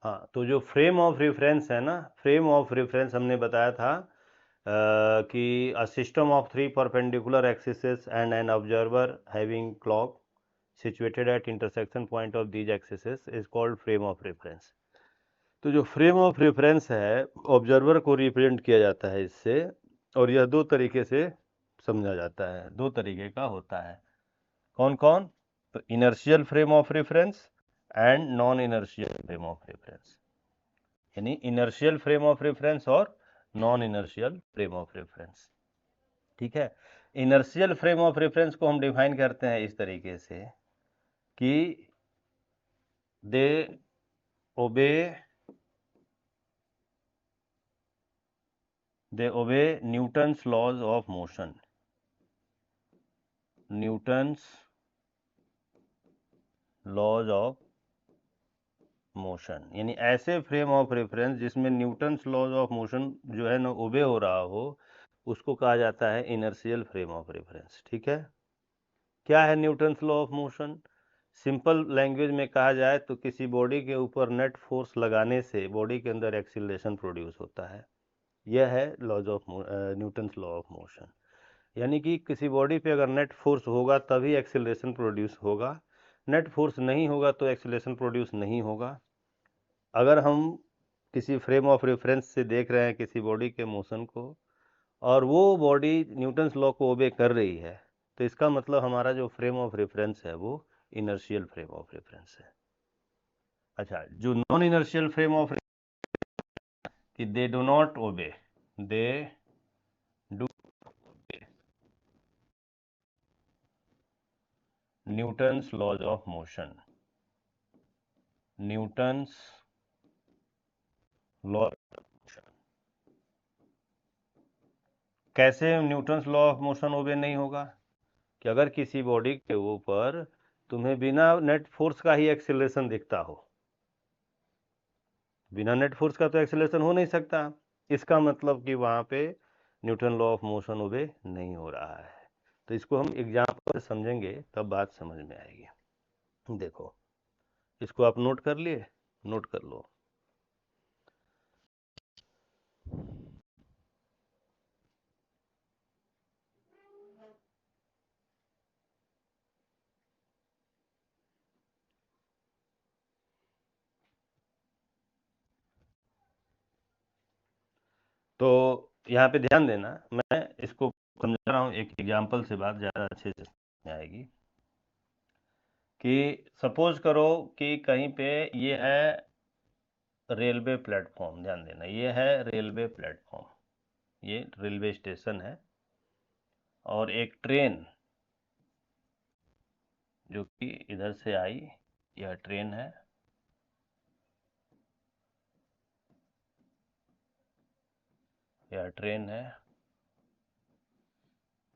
हाँ, तो जो फ्रेम ऑफ रेफरेंस है ना, फ्रेम ऑफ रेफरेंस हमने बताया था कि a system of three perpendicular axes and an observer having clock situated at intersection point of these axes is called frame of reference। तो जो फ्रेम ऑफ रेफरेंस है, observer को रिप्रेजेंट किया जाता है इससे, और यह दो तरीके से समझा जाता है, दो तरीके का होता है। कौन कौन? तो inertial frame of reference and non inertial frame of reference, यानी इनर्शियल फ्रेम ऑफ रेफरेंस और non inertial frame of reference. ठीक है। इनर्शियल फ्रेम ऑफ रेफरेंस को हम डिफाइन करते हैं इस तरीके से कि they obey Newton's laws of motion. Newton's laws of motion, यानी ऐसे फ्रेम ऑफ रेफरेंस जिसमें न्यूटन्स लॉज ऑफ मोशन जो है ना ओबे हो रहा हो, उसको कहा जाता है इनर्शियल फ्रेम ऑफ रेफरेंस। ठीक है। क्या है Newton's law of motion? Simple language में कहा जाए तो किसी बॉडी के ऊपर नेट फोर्स लगाने से बॉडी के अंदर एक्सीलरेशन प्रोड्यूस होता है। यह है laws of Newton's law of motion. यानी कि किसी बॉडी पे अगर नेट फोर्स होगा तभी एक्सीलरेशन प्रोड्यूस होगा, नेट फोर्स नहीं होगा तो एक्सीलरेशन प्रोड्यूस नहीं होगा। अगर हम किसी फ्रेम ऑफ रेफरेंस से देख रहे हैं किसी बॉडी के मोशन को, और वो बॉडी न्यूटन्स लॉ को ओबे कर रही है, तो इसका मतलब हमारा जो फ्रेम ऑफ रेफरेंस है वो इनर्शियल फ्रेम ऑफ रेफरेंस है। अच्छा, जो नॉन इनर्शियल फ्रेम ऑफ कि दे do not obey, they do Newton's laws of motion. Newton's law, कैसे Newton's law of motion obey नहीं होगा? कि अगर किसी बॉडी के ऊपर तुम्हें बिना नेट फोर्स का ही एक्सीलरेशन दिखता हो, बिना नेट फोर्स का तो एक्सीलरेशन हो नहीं सकता, इसका मतलब कि वहाँ पे Newton law of motion obey नहीं हो रहा है। तो इसको हम एग्जाम्पल से समझेंगे तब बात समझ में आएगी। देखो, इसको आप नोट कर लिए, नोट कर लो। तो यहाँ पे ध्यान देना, मैं इसको समझा रहा हूँ एक एग्जाम्पल से, बात ज़्यादा अच्छे से समझ में आएगी। कि सपोज करो कि कहीं पे ये है रेलवे प्लेटफॉर्म, ध्यान देना, ये है रेलवे प्लेटफॉर्म, ये रेलवे स्टेशन है, और एक ट्रेन जो कि इधर से आई, यह ट्रेन है, यह ट्रेन है,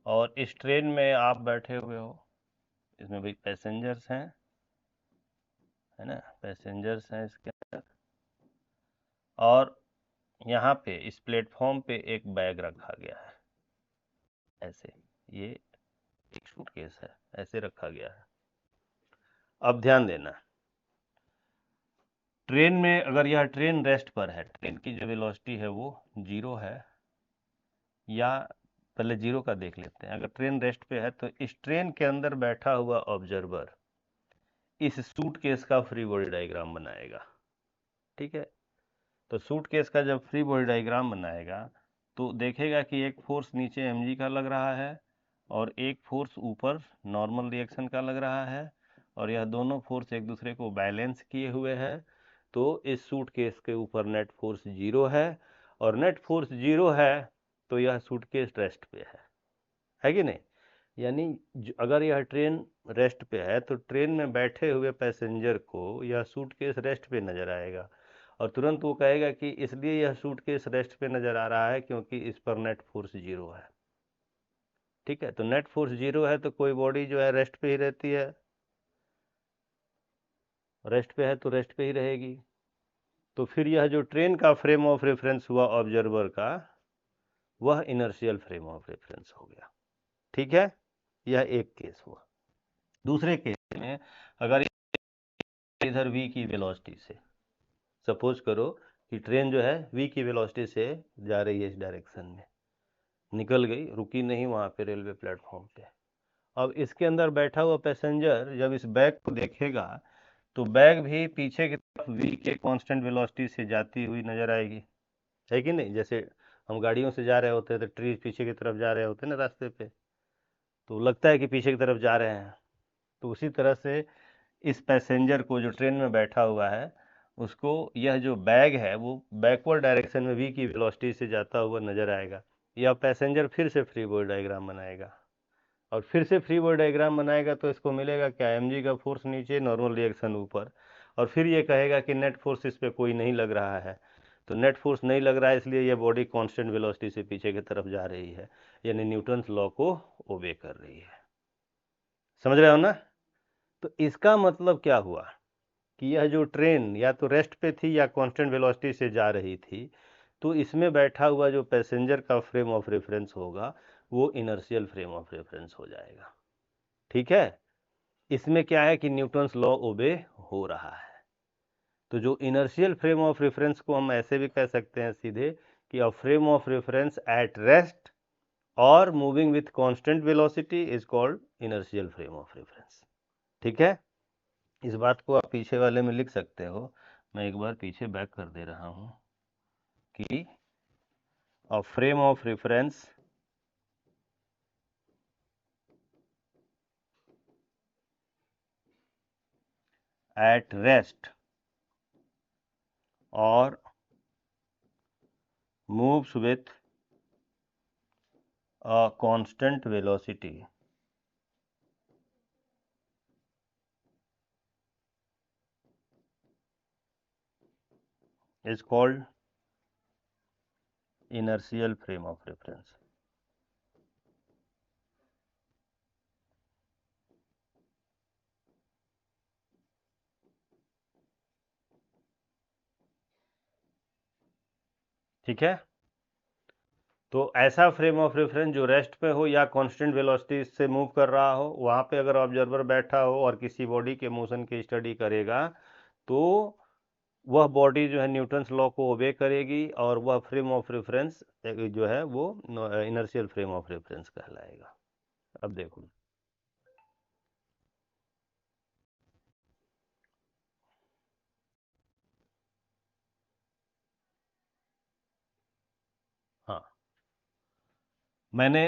और इस ट्रेन में आप बैठे हुए हो, इसमें भी पैसेंजर्स हैं, है ना, पैसेंजर्स हैं इसके अंदर, और यहाँ पे इस प्लेटफॉर्म पे एक बैग रखा गया है, ऐसे, ये एक सूटकेस है, ऐसे रखा गया है। अब ध्यान देना, ट्रेन में अगर यह ट्रेन रेस्ट पर है, ट्रेन की जो वेलोसिटी है वो 0 है, या पहले 0 का देख लेते हैं। अगर ट्रेन रेस्ट पे है तो इस ट्रेन के अंदर बैठा हुआ ऑब्जर्वर इस सूटकेस का फ्री बॉडी डायग्राम बनाएगा। ठीक है। तो सूटकेस का जब फ्री बॉडी डायग्राम बनाएगा तो देखेगा कि एक फोर्स नीचे mg का लग रहा है, और एक फोर्स ऊपर नॉर्मल रिएक्शन का लग रहा है, और यह दोनों फोर्स एक दूसरे को बैलेंस किए हुए हैं। तो इस सूटकेस के ऊपर नेट फोर्स 0 है, और नेट फोर्स 0 है तो यह सूटकेस रेस्ट पे है कि नहीं? यानी अगर यह ट्रेन रेस्ट पे है तो ट्रेन में बैठे हुए पैसेंजर को यह सूटकेस रेस्ट पे नज़र आएगा, और तुरंत वो कहेगा कि इसलिए यह सूटकेस रेस्ट पे नज़र आ रहा है क्योंकि इस पर नेट फोर्स 0 है। ठीक है। तो नेट फोर्स 0 है तो कोई बॉडी जो है रेस्ट पे ही रहती है, रेस्ट पे है तो रेस्ट पे ही रहेगी। तो फिर यह जो ट्रेन का फ्रेम ऑफ रेफरेंस हुआ ऑब्जर्वर का, वह इनर्शियल फ्रेम ऑफ रेफरेंस हो गया। ठीक है। यह एक केस हुआ। दूसरे केस में अगर इधर v की वेलोसिटी से सपोज करो कि ट्रेन जो है v की वेलोसिटी से जा रही है इस डायरेक्शन में, निकल गई, रुकी नहीं वहाँ पे रेलवे प्लेटफॉर्म पे। अब इसके अंदर बैठा हुआ पैसेंजर जब इस बैग को देखेगा तो बैग भी पीछे की तरफ v के कांस्टेंट वेलोसिटी से जाती हुई नजर आएगी, है कि नहीं? जैसे हम गाड़ियों से जा रहे होते हैं तो ट्री पीछे की तरफ जा रहे होते हैं ना रास्ते पे, तो लगता है कि पीछे की तरफ जा रहे हैं। तो उसी तरह से इस पैसेंजर को जो ट्रेन में बैठा हुआ है उसको यह जो बैग है वो बैकवर्ड डायरेक्शन में v की वेलोसिटी से जाता हुआ नजर आएगा। या पैसेंजर फिर से फ्री बॉडी डायग्राम बनाएगा, और फिर से फ्री बॉडी डायग्राम बनाएगा तो इसको मिलेगा क्या, mg का फोर्स नीचे, नॉर्मल रिएक्शन ऊपर, और फिर ये कहेगा कि नेट फोर्स इस पर कोई नहीं लग रहा है। तो नेट फोर्स नहीं लग रहा है इसलिए ये बॉडी कांस्टेंट वेलोसिटी से पीछे की तरफ जा रही है, यानी न्यूटन्स लॉ को ओबे कर रही है। समझ रहे हो ना? तो इसका मतलब क्या हुआ कि यह जो ट्रेन या तो रेस्ट पे थी या कांस्टेंट वेलोसिटी से जा रही थी, तो इसमें बैठा हुआ जो पैसेंजर का फ्रेम ऑफ रेफरेंस होगा वो इनर्शियल फ्रेम ऑफ रेफरेंस हो जाएगा। ठीक है? इसमें क्या है कि न्यूटन्स लॉ ओबे हो रहा है। तो जो इनर्शियल फ्रेम ऑफ रेफरेंस को हम ऐसे भी कह सकते हैं सीधे कि a frame of reference at rest और moving with constant velocity is called inertial frame of reference. ठीक है? इस बात को आप पीछे वाले में लिख सकते हो, मैं एक बार पीछे बैक कर दे रहा हूं कि a frame of reference at rest और moves with a constant velocity is called inertial frame of reference. ठीक है? तो ऐसा फ्रेम ऑफ रेफरेंस जो रेस्ट पे हो या कांस्टेंट वेलोसिटी से मूव कर रहा हो, वहाँ पे अगर ऑब्जर्वर बैठा हो और किसी बॉडी के मोशन की स्टडी करेगा तो वह बॉडी जो है न्यूटन्स लॉ को ओबे करेगी और वह फ्रेम ऑफ रेफरेंस जो है वो इनर्शियल फ्रेम ऑफ रेफरेंस कहलाएगा। अब देखो, हाँ, मैंने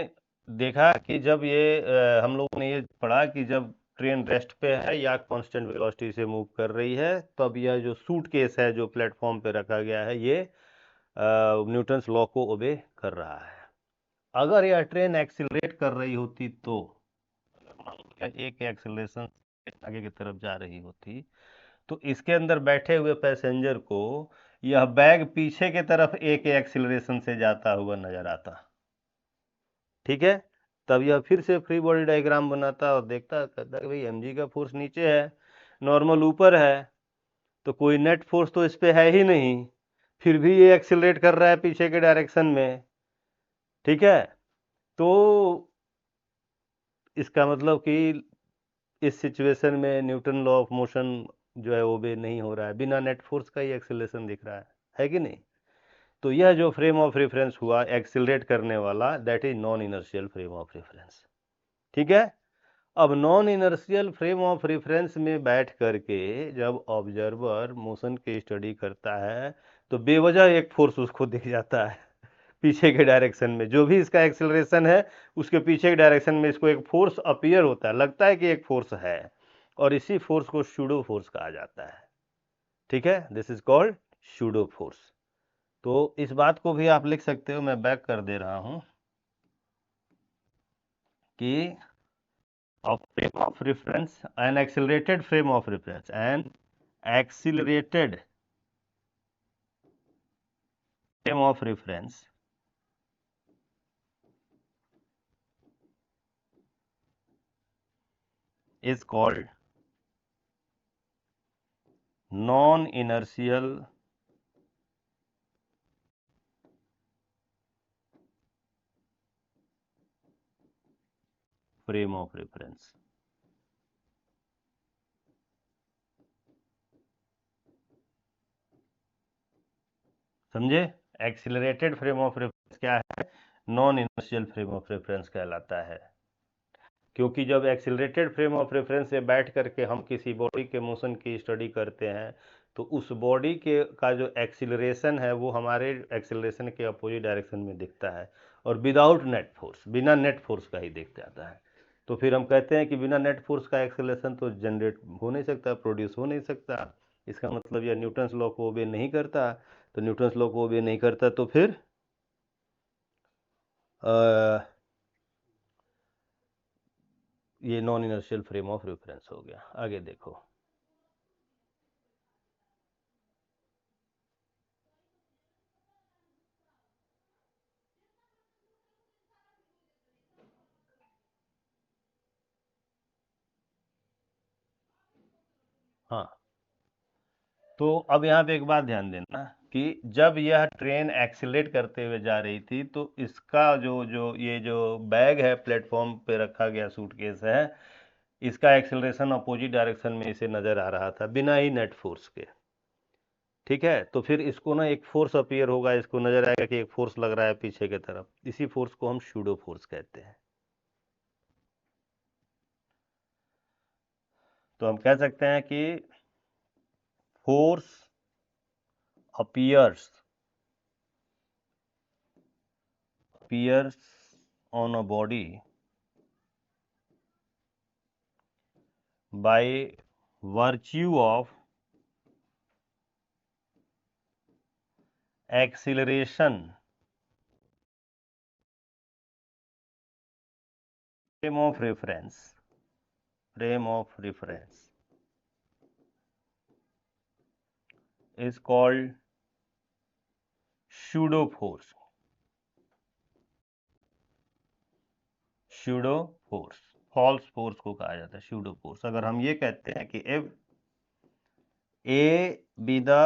देखा कि जब ये हम लोगों ने ये पढ़ा कि जब ट्रेन रेस्ट पे है या कांस्टेंट वेलोसिटी से मूव कर रही है तब यह जो सूट केस है जो प्लेटफॉर्म पे रखा गया है ये न्यूटन्स लॉ को ओबे कर रहा है। अगर यह ट्रेन एक्सिलरेट कर रही होती तो एक एक्सिलरेशन आगे की तरफ जा रही होती तो इसके अंदर बैठे हुए पैसेंजर को यह बैग पीछे की तरफ एक एक्सिलरेशन से जाता हुआ नजर आता। ठीक है? तब यह फिर से फ्री बॉडी डायग्राम बनाता और देखता, कहता कि भाई mg का फोर्स नीचे है, नॉर्मल ऊपर है, तो कोई नेट फोर्स तो इस पे है ही नहीं, फिर भी ये एक्सिलरेट कर रहा है पीछे के डायरेक्शन में। ठीक है? तो इसका मतलब कि इस सिचुएशन में न्यूटन लॉ ऑफ मोशन जो है वो भी नहीं हो रहा है, बिना नेट फोर्स का ही एक्सिलेशन दिख रहा है कि नहीं? तो यह जो फ्रेम ऑफ रेफरेंस हुआ एक्सिलरेट करने वाला, that is non inertial frame of reference. ठीक है? अब non inertial frame of reference में बैठ करके जब ऑब्जर्वर मोशन की स्टडी करता है तो बेवजह एक फोर्स उसको दिख जाता है पीछे के डायरेक्शन में, जो भी इसका एक्सेलरेशन है उसके पीछे के डायरेक्शन में इसको एक फोर्स अपीयर होता है, लगता है कि एक फोर्स है, और इसी फोर्स को शूडो फोर्स कहा जाता है। ठीक है? This is called pseudo force. तो इस बात को भी आप लिख सकते हो, मैं बैक कर दे रहा हूं कि of frame of reference, an accelerated frame of reference, an accelerated frame of reference is called non-inertial frame of reference. समझे? एक्सिलरेटेड फ्रेम ऑफ रेफरेंस क्या है? Non inertial frame of reference कहलाता है। क्योंकि जब एक्सिलरेटेड फ्रेम ऑफ रेफरेंस से बैठ करके हम किसी बॉडी के मोशन की स्टडी करते हैं तो उस बॉडी के का जो एक्सिलरेशन है वो हमारे एक्सिलरेशन के अपोजिट डायरेक्शन में दिखता है, और विदाउट नेट फोर्स, बिना नेट फोर्स का ही दिख जाता है। तो फिर हम कहते हैं कि बिना नेट फोर्स का एक्सिलरेशन तो जनरेट हो नहीं सकता, प्रोड्यूस हो नहीं सकता। इसका मतलब यह न्यूटन्स लॉ को ओबे नहीं करता। तो न्यूटन्स लॉ को ओबे नहीं करता तो फिर ये non inertial frame of reference हो गया। आगे देखो। हाँ, तो अब यहाँ पे एक बात ध्यान देना कि जब यह ट्रेन एक्सीलरेट करते हुए जा रही थी तो इसका जो जो ये जो बैग है प्लेटफॉर्म पे रखा गया सूटकेस है, इसका एक्सेलरेशन अपोजिट डायरेक्शन में इसे नजर आ रहा था बिना ही नेट फोर्स के। ठीक है, तो फिर इसको ना एक फोर्स अपीयर होगा, इसको नजर आएगा कि एक फोर्स लग रहा है पीछे की तरफ, इसी फोर्स को हम शूडो फोर्स कहते हैं। तो हम कह सकते हैं कि force appears appears on a body by virtue of acceleration frame of reference is called pseudo force false force को कहा जाता है pseudo force। अगर हम ये कहते हैं कि if a be the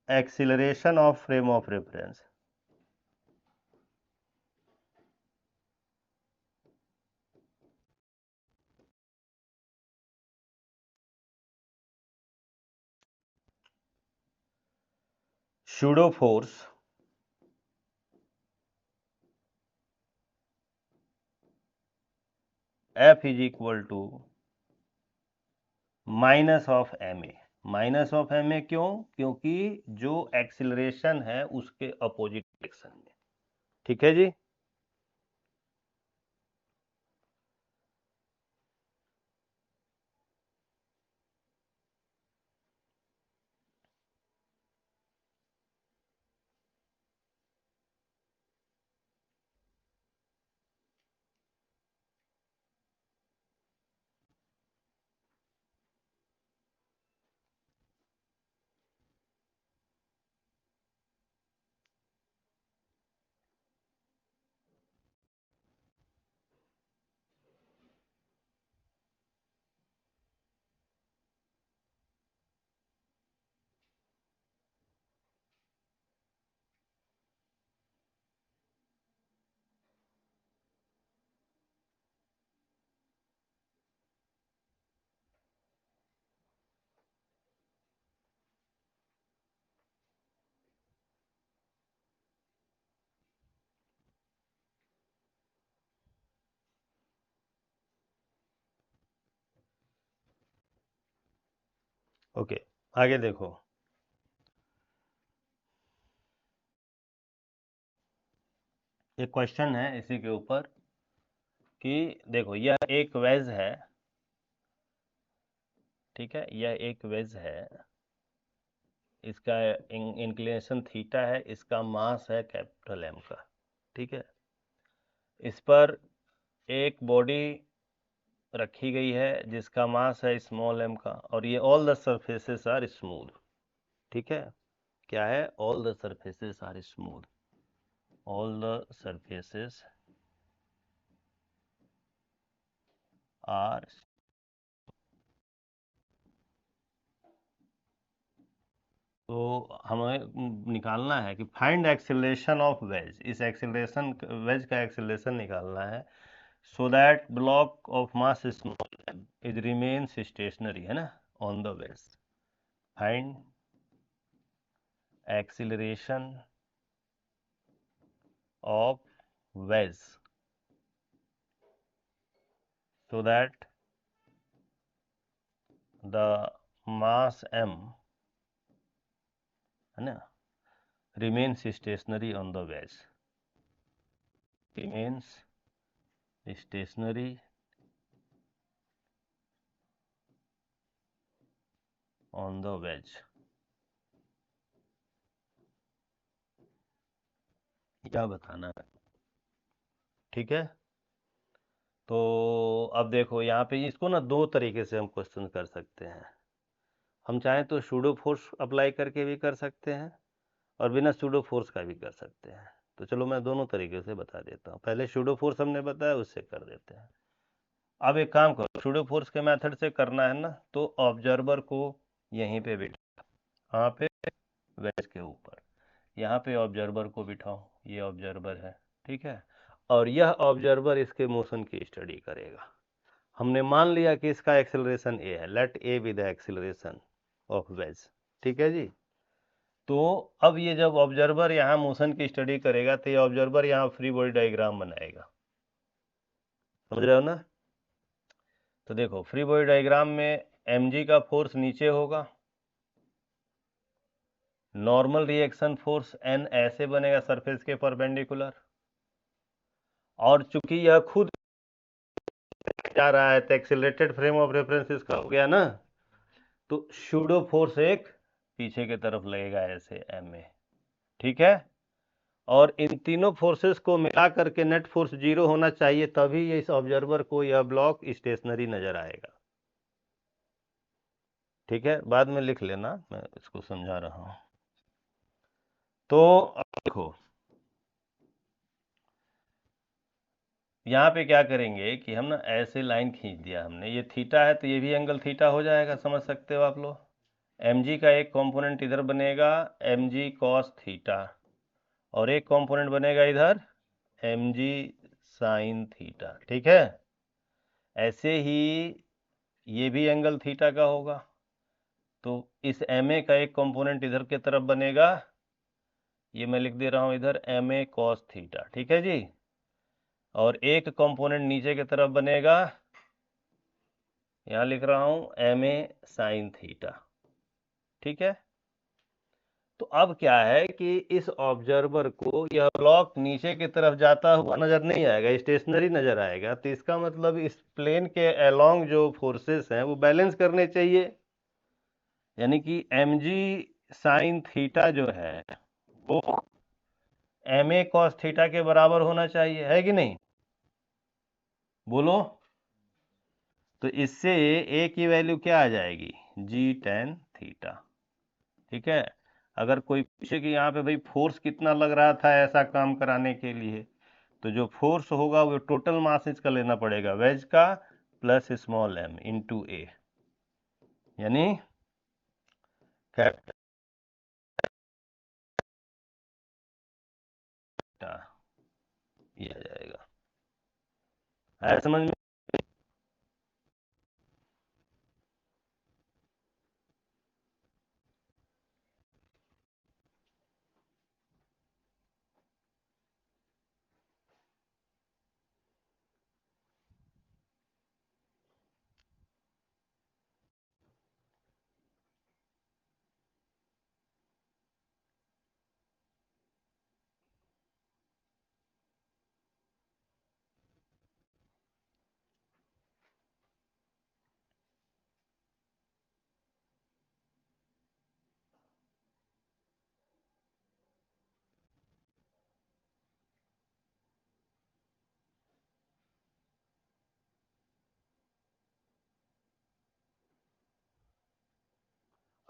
acceleration of frame of reference, pseudo force F is equal to minus of m a. Minus of m a क्यों? क्योंकि जो एक्सिलरेशन है उसके अपोजिट डायरेक्शन में। ठीक है जी। ओके, आगे देखो। एक क्वेश्चन है इसी के ऊपर कि देखो यह एक वेज है। ठीक है, यह एक वेज है, इसका इंक्लिनेशन थीटा है, इसका मास है कैपिटल एम का। ठीक है, इस पर एक बॉडी रखी गई है जिसका मास है स्मॉल एम का, और ये all the surfaces are smooth. ठीक है, क्या है? All the surfaces are smooth, all the surfaces are. तो हमें निकालना है कि फाइंड एक्सेलरेशन ऑफ वेज, इस एक्सेलरेशन वेज का एक्सेलरेशन निकालना है, so that block of mass small is remains stationary, है ना, on the wedge. Find acceleration of wedge so that the mass m है ना remains stationary on the wedge, remains stationary on the wedge। क्या बताना है, ठीक है। तो अब देखो यहाँ पे इसको ना दो तरीके से हम क्वेश्चन कर सकते हैं। हम चाहें तो सूडो फोर्स अप्लाई करके भी कर सकते हैं और बिना सूडो फोर्स का भी कर सकते हैं। तो चलो मैं दोनों तरीके से बता देता हूँ। पहले सूडो फोर्स हमने बताया, उससे कर देते हैं। अब एक काम करो, सूडो फोर्स के मेथड से करना है ना, तो ऑब्जर्वर को यहीं पे बिठा, यहाँ पे वेज के ऊपर, यहाँ पे ऑब्जर्वर को बिठाओ, ये ऑब्जर्वर है, ठीक है। और यह ऑब्जर्वर इसके मोशन की स्टडी करेगा। हमने मान लिया कि इसका एक्सेलरेशन ए है, let a be the acceleration of wedge, ठीक है जी। तो अब ये जब ऑब्जर्वर यहाँ मोशन की स्टडी करेगा तो ये ऑब्जर्वर यहाँ फ्री बॉडी डायग्राम बनाएगा, समझ रहे हो ना। तो देखो फ्री बॉडी डायग्राम में mg का फोर्स नीचे होगा, नॉर्मल रिएक्शन फोर्स n ऐसे बनेगा सरफेस के परपेंडिकुलर, और चूंकि यह खुद जा रहा है तो एक्सीलरेटेड फ्रेम ऑफ रेफरेंस इसका हो गया ना, तो सूडो फोर्स एक पीछे की तरफ लगेगा ऐसे m में, ठीक है। और इन तीनों फोर्सेस को मिला करके नेट फोर्स 0 होना चाहिए, तभी इस ऑब्जर्वर को यह ब्लॉक स्टेशनरी नजर आएगा, ठीक है। बाद में लिख लेना, मैं इसको समझा रहा हूं। तो अब देखो यहाँ पे क्या करेंगे कि हम ना ऐसे लाइन खींच दिया हमने, ये थीटा है तो ये भी एंगल थीटा हो जाएगा, समझ सकते हो आप लोग। mg का एक कंपोनेंट इधर बनेगा mg cos थीटा, और एक कंपोनेंट बनेगा इधर mg sin थीटा, ठीक है। ऐसे ही ये भी एंगल थीटा का होगा, तो इस ma का एक कंपोनेंट इधर की तरफ बनेगा, ये मैं लिख दे रहा हूँ इधर ma cos थीटा, ठीक है जी। और एक कंपोनेंट नीचे की तरफ बनेगा, यहाँ लिख रहा हूँ ma sin थीटा, ठीक है। तो अब क्या है कि इस ऑब्जर्वर को यह ब्लॉक नीचे की तरफ जाता हुआ नजर नहीं आएगा, स्टेशनरी नजर आएगा। तो इसका मतलब इस प्लेन के अलोंग जो फोर्सेस हैं वो बैलेंस करने चाहिए, यानी कि mg sin थीटा जो है वो ma cos थीटा के बराबर होना चाहिए, है कि नहीं, बोलो। तो इससे a की वैल्यू क्या आ जाएगी, g tan थीटा, ठीक है। अगर कोई पूछे कि यहाँ पे भाई फोर्स कितना लग रहा था ऐसा काम कराने के लिए, तो जो फोर्स होगा वो टोटल मास इसका लेना पड़ेगा वेज का प्लस स्मॉल m इंटू ए, यानी कैपिटल ये आ जाएगा, है समझ में।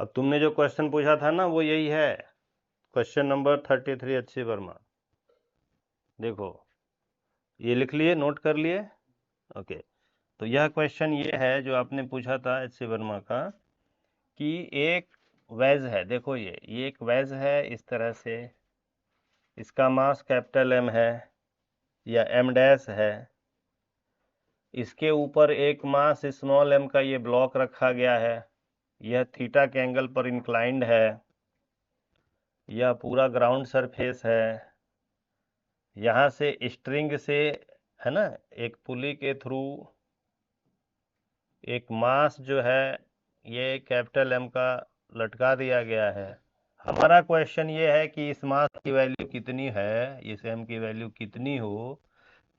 अब तुमने जो क्वेश्चन पूछा था ना वो यही है, क्वेश्चन नंबर 33 अच्छी वर्मा, देखो ये लिख लिए, नोट कर लिए, ओके। तो यह क्वेश्चन ये है जो आपने पूछा था एच.सी. वर्मा का, कि एक वेज है, देखो ये एक वेज है इस तरह से, इसका मास कैपिटल M है या M डैश है, इसके ऊपर एक मास स्मॉल m का ये ब्लॉक रखा गया है, यह थीटा के एंगल पर इंक्लाइंड है, यह पूरा ग्राउंड सरफेस है, यहाँ से स्ट्रिंग से, है ना, एक पुली के थ्रू एक मास जो है ये कैपिटल एम का लटका दिया गया है। हमारा क्वेश्चन ये है कि इस मास की वैल्यू कितनी है, इस एम की वैल्यू कितनी हो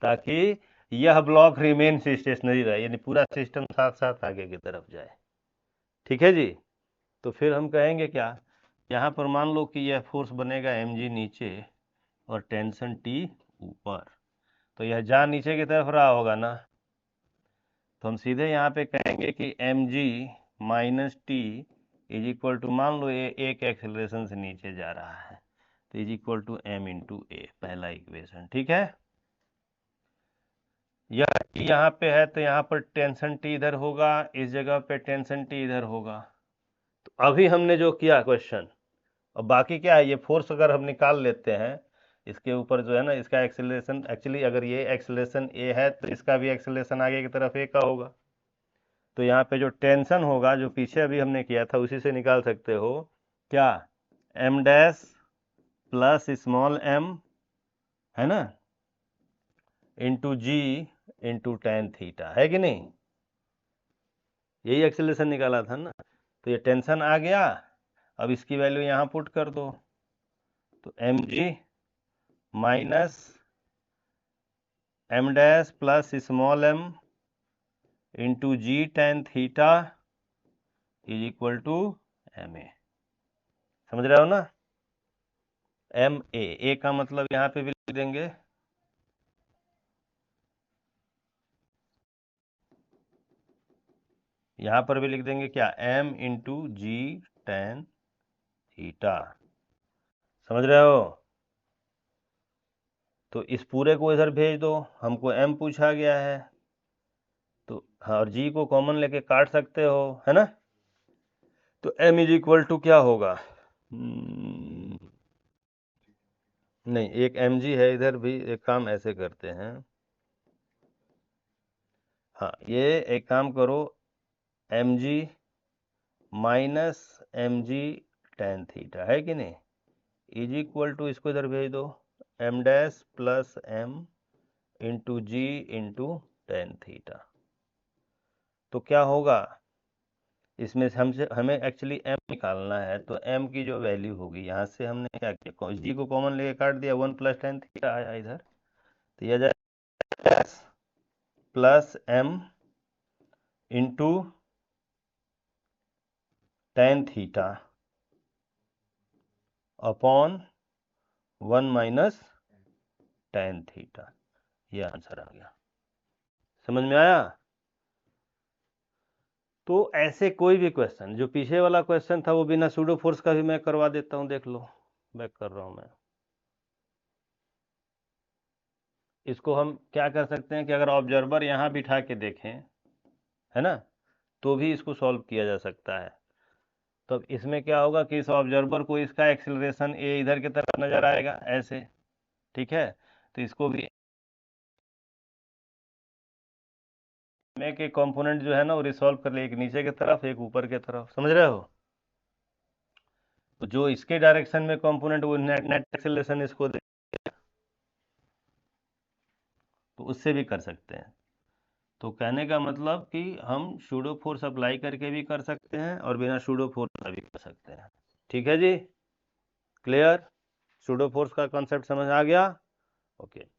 ताकि यह ब्लॉक रिमेन स्टेशनरी रहे, यानी पूरा सिस्टम साथ साथ आगे की तरफ जाए। ठीक है जी। तो फिर हम कहेंगे क्या, यहाँ पर मान लो कि यह फोर्स बनेगा mg नीचे और टेंशन T ऊपर, तो यह जा नीचे की तरफ रहा होगा ना, तो हम सीधे यहाँ पे कहेंगे कि mg minus T is equal to, मान लो ये एक एक्सेलरेशन से नीचे जा रहा है, तो is equal to m into a, पहला इक्वेशन। ठीक है, यह T यहाँ पे है तो यहाँ पर टेंशन T इधर होगा, इस जगह पे टेंशन T इधर होगा। तो अभी हमने जो किया क्वेश्चन, और बाकी क्या है, ये फोर्स अगर हम निकाल लेते हैं इसके ऊपर जो है ना, इसका एक्सेलरेशन, एक्चुअली अगर ये एक्सेलरेशन ए है तो इसका भी एक्सेलरेशन आगे की तरफ ए का होगा। तो यहाँ पे जो टेंशन होगा जो पीछे अभी हमने किया था उसी से निकाल सकते हो क्या, m dash plus small m, है ना, into g into tan theta, है कि नहीं, यही एक्सेलरेशन निकाला था ना। तो ये टेंशन आ गया, अब इसकी वैल्यू यहाँ पुट कर दो, तो m g minus m dash plus small m into g tan theta is equal to m a. समझ रहे हो ना, एम ए का मतलब यहाँ पे भी लिख देंगे, यहाँ पर भी लिख देंगे क्या, M into g tan theta. समझ रहे हो, तो इस पूरे को इधर भेज दो, हमको एम पूछा गया है, तो हाँ, और जी को कॉमन लेके काट सकते हो, है ना। तो एम इज इक्वल टू क्या होगा, नहीं, एक एम जी है इधर भी, एक काम ऐसे करते हैं, हाँ, ये एक काम करो, m g minus m g tan theta, है कि नहीं, इज इक्वल टू, इसको इधर भेज दो, m dash plus m into g into tan theta. तो क्या होगा, इसमें से हमसे हमें एक्चुअली एम निकालना है, तो एम की जो वैल्यू होगी, यहाँ से हमने क्या किया, जी को कॉमन लेके काट दिया, वन प्लस टेन थीटा आया इधर, तो यह जाए plus m into tan theta upon one minus tan theta, ये आंसर आ गया। समझ में आया। तो ऐसे कोई भी क्वेश्चन, जो पीछे वाला क्वेश्चन था वो बिना सूडो फोर्स का भी मैं करवा देता हूँ, देख लो, बैक कर रहा हूँ मैं। इसको हम क्या कर सकते हैं कि अगर ऑब्जर्वर यहाँ बिठा के देखें, है ना, तो भी इसको सॉल्व किया जा सकता है। तो अब इसमें क्या होगा कि इस ऑब्जर्वर को इसका एक्सेलरेशन ए इधर की तरफ नजर आएगा ऐसे, ठीक है, तो इसको भी में के कंपोनेंट जो है ना वो रिसॉल्व कर ले, एक नीचे की तरफ एक ऊपर की तरफ, समझ रहे हो। तो जो इसके डायरेक्शन में कंपोनेंट वो नेट एक्सेलरेशन इसको दे, तो उससे भी कर सकते हैं। तो कहने का मतलब कि हम सूडो फोर्स अप्लाई करके भी कर सकते हैं और बिना सूडो फोर्स का भी कर सकते हैं। ठीक है जी, क्लियर, सूडो फोर्स का कॉन्सेप्ट समझ आ गया, ओके।